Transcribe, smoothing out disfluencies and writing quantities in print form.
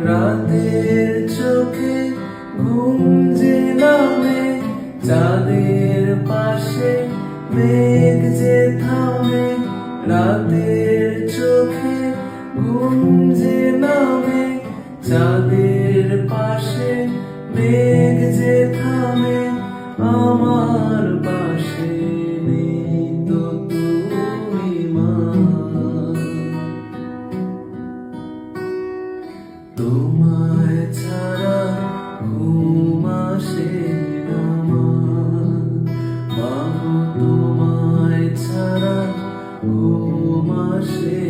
রাতের চোখে ঘুম যে নামে, চাঁদের পাশে মেঘ যে থামে। রাতের চোখে ঘুম যে নামে, চাঁদের পাশে মেঘ যে থামে। আমার পাশে নেই তো তুমি মা, তোমায় ছাড়া ঘুম আসে আমার। মা গো, তোমায় ছাড়া ঘুম আসে